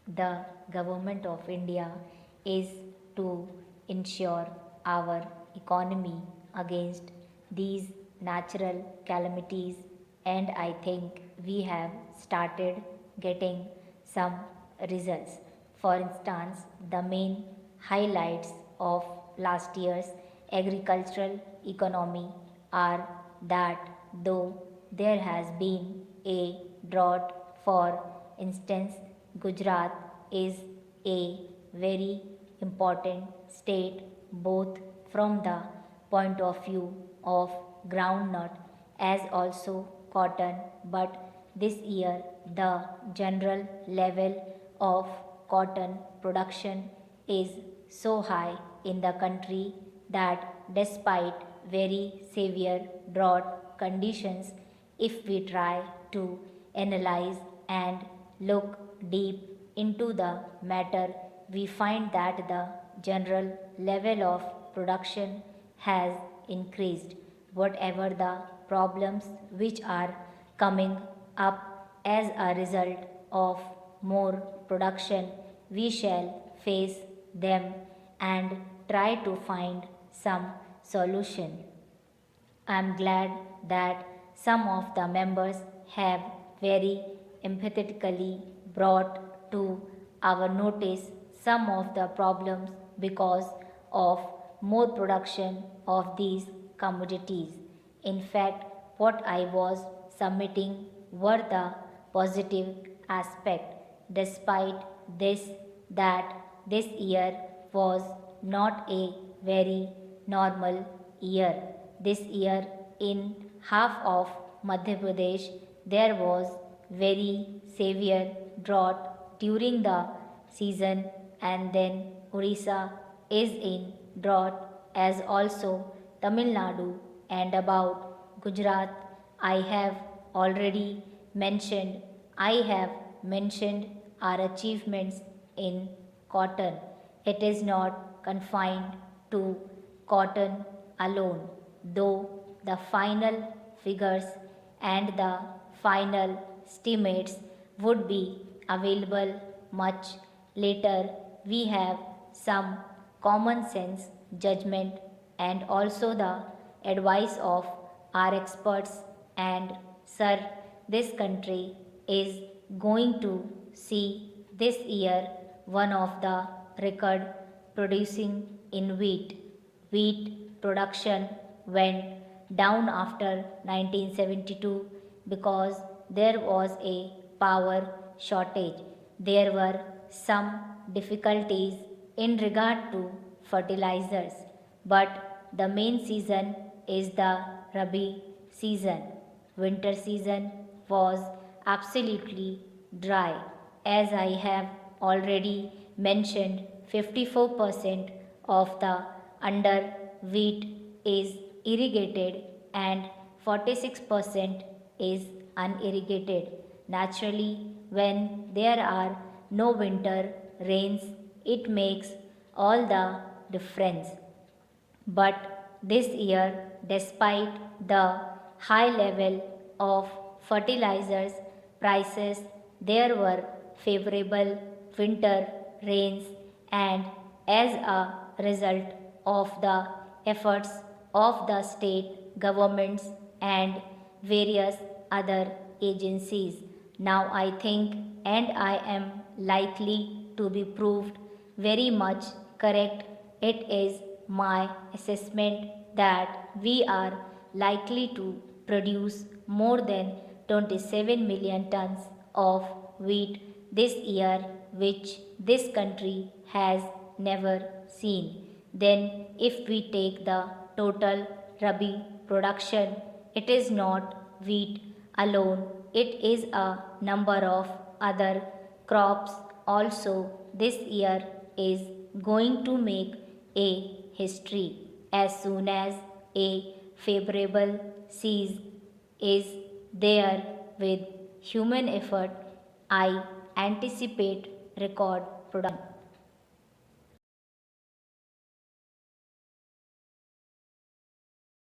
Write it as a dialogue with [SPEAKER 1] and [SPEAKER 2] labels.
[SPEAKER 1] The government of India is to ensure our economy against these natural calamities, and I think we have started getting some results. For instance, the main highlights of last year's agricultural economy are that though there has been a drought, for instance, Gujarat is a very important state both from the point of view of groundnut as also cotton, but this year the general level of cotton production is so high in the country that despite very severe drought conditions, if we try to analyze and look deep into the matter, we find that the general level of production has increased. Whatever the problems which are coming up as a result of more production, we shall face them and try to find some solution. I am glad that some of the members have very empathetically brought to our notice some of the problems because of more production of these commodities. In fact, what I was submitting were the positive aspect. Despite this, that this year was not a very normal year. This year, in half of Madhya Pradesh, there was very severe drought during the season, and then Orissa is in drought as also Tamil Nadu and about Gujarat. I have already mentioned, I have mentioned our achievements in cotton. It is not confined to cotton alone, though the final figures and the final estimates would be available much later. We have some common sense judgment and also the advice of our experts, and sir, this country is going to see this year one of the record producing in wheat. Wheat production went down after 1972 because there was a power shortage. There were some difficulties in regard to fertilizers, but the main season is the Rabi season. Winter season was absolutely dry. As I have already mentioned, 54% of the under wheat is irrigated and 46% is unirrigated. Naturally, when there are no winter rains, it makes all the difference. But this year, despite the high level of fertilizers prices, there were favorable winter rains, and as a result of the efforts of the state governments and various other agencies. Now I think and I am likely to be proved very much correct. It is my assessment that we are likely to produce more than 27 million tons of wheat this year, which this country has never seen. Then, if we take the total Rabi production, it is not wheat alone, it is a number of other crops also. This year is going to make a history as soon as a favorable season is there with human effort. I anticipate record production.